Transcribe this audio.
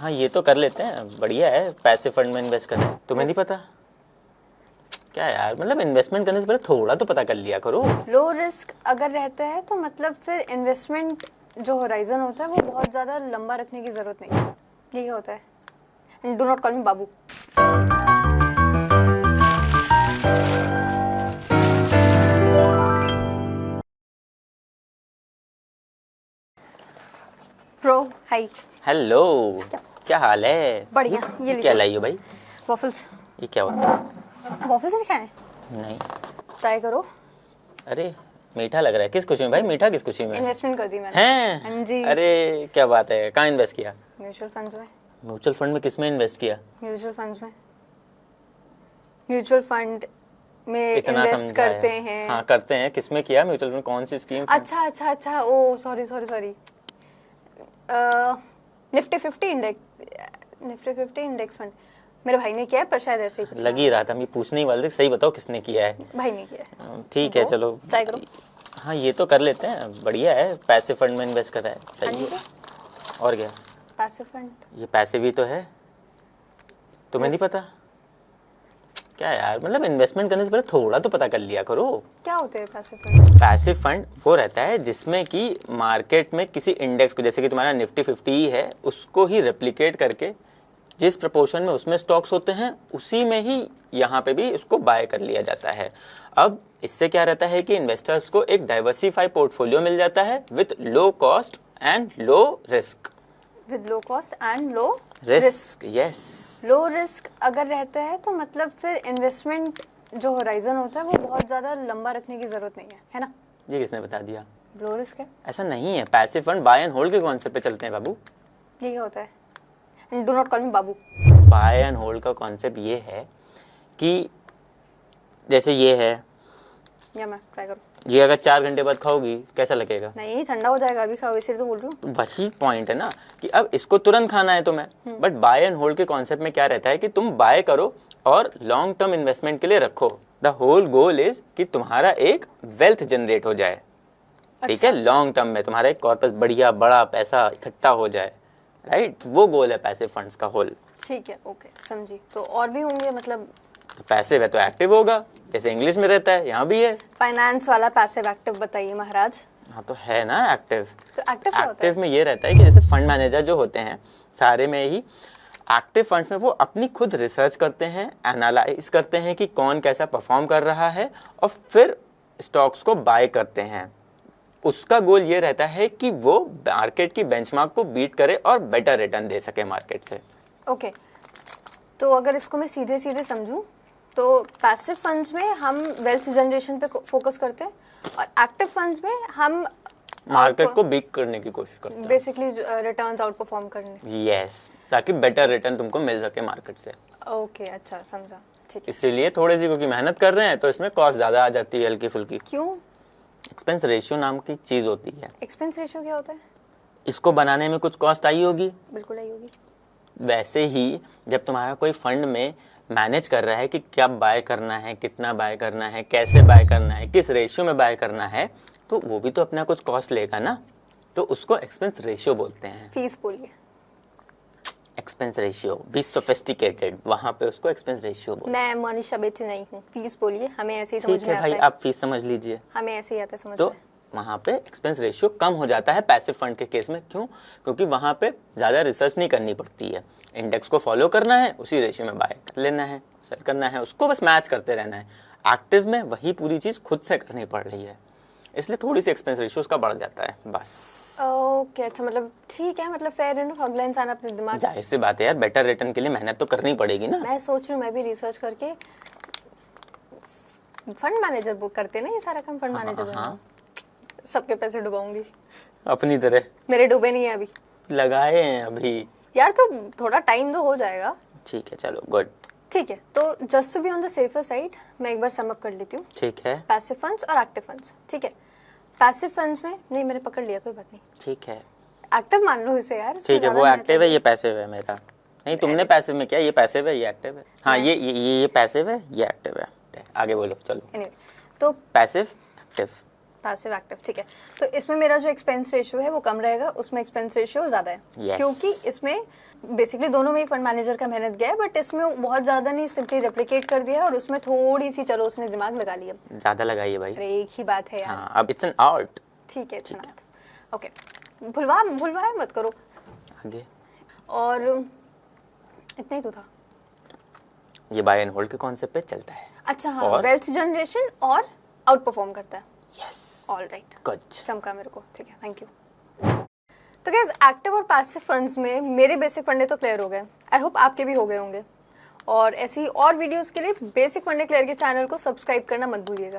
हाँ ये तो कर लेते हैं, बढ़िया है। पैसे फंड में इन्वेस्ट करें, तुम्हें नहीं पता क्या यार? मतलब इन्वेस्टमेंट करने से पहले थोड़ा तो पता कर लिया करो। लो रिस्क अगर रहता है तो मतलब फिर इन्वेस्टमेंट जो होराइजन होता है वो बहुत ज़्यादा लंबा रखने की ज़रूरत नहीं है। यही होता है। And do not call me Babu. Pro high. Hello, क्या हाल है? बढ़िया। ये क्या लाई हो भाई? वॉफल्स। ये क्या होता है? वॉफल्स नहीं खाए? नहीं। ट्राई करो। अरे मीठा लग रहा है। किस खुशी में भाई? मीठा किस खुशी में? इन्वेस्टमेंट कर दी मैंने। हैं? हाँ जी। अरे क्या बात है, कहाँ इन्वेस्ट किया? म्यूचुअल फंड्स में। म्यूचुअल फंड में? किस में इन्वेस्ट किया? म्यूचुअल फंड्स में। म्यूचुअल फंड में इतना इन्वेस्ट समझाया। करते हैं। हाँ करते हैं। किस में किया म्यूचुअल फंड? कौन सी स्कीम? अच्छा ओ सॉरी निफ्टी 50 इंडेक्स फंड मेरे भाई ने किया है, पर शायद ऐसे ही पूछा। लग ही रहा था, मैं पूछने ही वाले थे। सही बताओ किसने किया है? भाई ने किया है। ठीक है चलो ट्राई करो। हाँ ये तो कर लेते हैं, बढ़िया है। पैसे फंड में इन्वेस्ट करा है, सही है। और क्या? Passive fund. ये पैसे भी तो है, तुम्हें नहीं पता क्या यार? मतलब इन्वेस्टमेंट करने से पहले थोड़ा तो पता कर लिया करो। क्या होते हैं पैसिव फंड? पैसिव फंड वो रहता है जिसमें कि मार्केट में किसी इंडेक्स को, जैसे कि तुम्हारा निफ्टी 50 ही है, उसको ही रेप्लिकेट करके जिस प्रपोर्शन में उसमें स्टॉक्स होते हैं उसी में ही यहाँ पे भी उसको बाय कर लिया जाता है। अब इससे क्या रहता है कि इन्वेस्टर्स को एक डाइवर्सिफाई पोर्टफोलियो मिल जाता है with low cost and low risk. With low cost and low risk, yes. Low risk अगर रहता है तो मतलब फिर इन्वेस्टमेंट जो होराइजन होता है वो बहुत ज़्यादा लंबा रखने की ज़रूरत नहीं है ना? ये किसने बता दिया? लो रिस्क है। ऐसा नहीं है। Passive fund buy and hold के कॉन्सेप्ट पे चलते हैं बाबू। यही होता है। And do not call me बाबू। बाय एंड होल्ड का कॉन्सेप्ट ये है कि जैसे ये है, या मैं ट्राई करूँ? ये अगर 4 घंटे बाद खाओगी कैसा लगेगा? नहीं, ठंडा हो जाएगा अभी खाओ, इसलिए तो बोल रही हूँ। वही पॉइंट है ना कि अब इसको तुरंत खाना है तुम्हें। बट बाय एंड होल्ड के कॉन्सेप्ट में क्या रहता है कि तुम बाय करो और लॉन्ग टर्म इन्वेस्टमेंट के लिए रखो। द होल गोल इज कि तुम्हारा एक वेल्थ जनरेट हो जाए। ठीक है, लॉन्ग टर्म में तुम्हारा एक कॉर्पस बढ़िया बड़ा पैसा इकट्ठा हो जाए, राइट? वो गोल है पैसिव फंड्स का होल। ठीक है, ओके, समझी। तो और भी होंगे मतलब? तो पैसिव है तो एक्टिव होगा, जैसे इंग्लिश में रहता है, यहाँ भी है। फाइनेंस वाला पैसिव एक्टिव बताइए महाराज। हाँ तो है ना एक्टिव। तो एक्टिव क्या होता है? एक्टिव में ये रहता है कि जैसे फंड मैनेजर जो होते हैं सारे में ही, एक्टिव फंड्स में वो अपनी खुद रिसर्च करते हैं, एनालाइज करते हैं कि कौन कैसा परफॉर्म कर रहा है और फिर स्टॉक्स को बाय करते हैं। उसका गोल ये रहता है कि वो मार्केट की बेंचमार्क को बीट करे और बेटर रिटर्न दे सके मार्केट से। ओके, तो अगर इसको मैं सीधे सीधे समझूं तो पैसिव फंड्स में हम वेल्थ जनरेशन पे फोकस करते हैं और एक्टिव फंड्स में हम मार्केट को बीट करने की कोशिश करते हैं, बेसिकली रिटर्न्स आउट परफॉर्म करने। यस, ताकि बेटर रिटर्न तुमको मिल सके मार्केट से। ओके, अच्छा समझा, ठीक है। इसीलिए थोड़ी सी क्योंकि मेहनत कर रहे हैं तो इसमें कॉस्ट ज़्यादा आ जाती है, हल्की फुल्की। क्यों? एक्सपेंस रेशियो नाम की चीज़ होती है। एक्सपेंस रेशियो क्या होता है? इसको बनाने में कुछ कॉस्ट आई होगी। बिल्कुल आई होगी। वैसे ही जब तुम्हारा कोई फंड में मैनेज कर रहा है कि कब बाय करना है, कितना बाय करना है, कैसे बाय करना है, किस रेशियो में बाय करना है, तो वो भी तो अपना कुछ कॉस्ट लेगा ना, तो उसको एक्सपेंस रेशियो बोलते हैं। फीस बोलिए। एक्सपेंस रेशियो भी सोफिस्टिकेटेड, वहां पे उसको एक्सपेंस रेशियो बोलते हैं। मैं मनीषा बेची नहीं हूँ, फीस बोलिए, हमें ऐसे ही समझ ठीक में है आता भाई, है। आप फीस समझ लीजिए। हमें ऐसे ही आता है समझ तो में। वहाँ पे एक्सपेंस रेशियो कम हो जाता है पैसिव फंड के केस में। क्यों? क्योंकि वहाँ पे ज़्यादा रिसर्च नहीं करनी पड़ती है। इंडेक्स को फॉलो करना है, उसी रेशियो में बाय कर लेना है, सेल करना है, उसको बस मैच करते रहना है। एक्टिव में वही पूरी चीज़ खुद से करनी पड़ रही है, इसलिए थोड़ी सी एक्सपेंस रेशियो उसका बढ़ जाता है बस। ओके, अच्छा, मतलब ठीक है, मतलब फेयर एनफ। अगला इंसान अपने दिमाग, जाहिर सी बात है यार, बेटर रिटर्न के लिए मेहनत तो करनी पड़ेगी ना। मैं सोच रही हूँ मैं भी रिसर्च करके फंड मैनेजर बुक करते ना, ये सारा काम फंड मैनेजर बनना। सबके पैसे डुबाऊंगी अपनी तरह। मेरे डूबे नहीं है अभी, लगाए हैं अभी यार, तो थोड़ा टाइम तो हो जाएगा। ठीक है चलो, गुड। ठीक है, तो just to be on the safer side मैं एक बार सम अप कर लेती हूँ। ठीक है, पैसिव फंड्स और एक्टिव फंड्स। ठीक है, पैसिव फंड्स में नहीं, मैंने पकड़ लिया, कोई बात नहीं। ठीक है, एक्टिव मान लो इसे यार। ठीक है। वो एक्टिव है, ये पैसिव है मेरा। नहीं, तुमने पैसिव में किया, ये पैसिव है, ये एक्टिव है। हाँ, ये पैसिव है, ये एक्टिव है। आगे बोलो चलो। एनीवे, तो पैसिव एक्टिव पैसिव एक्टिव, ठीक है। तो इसमें मेरा जो एक्सपेंस रेशियो है वो कम रहेगा, उसमें एक्सपेंस रेशियो ज़्यादा है। Yes. क्योंकि इसमें बेसिकली दोनों में ही फंड मैनेजर का मेहनत गया है, बट इसमें बहुत ज़्यादा नहीं, सिंपली रेप्लिकेट कर दिया और उसमें थोड़ी सी चलो उसने दिमाग लगा लिया। ज़्यादा लगाइए भाई। अरे एक ही बात है यार। हाँ, अब इट्स एन आर्ट। ठीक है, इतना ओके, भुलवाया मत करो। आगे और इतना ही तो था। ये बाय एंड होल्ड के कॉन्सेप्ट पे चलता है। अच्छा हाँ, और? वेल्थ जनरेशन और आउट परफॉर्म करता है। Yes, all right, good. चमका मेरे को, ठीक है, थैंक यू। तो गाइस, एक्टिव और पैसिव फंड्स में मेरे बेसिक फंडे तो क्लियर हो गए, आई होप आपके भी हो गए होंगे। और ऐसी और वीडियोस के लिए बेसिक फंडे क्लियर के चैनल को सब्सक्राइब करना मत भूलिएगा।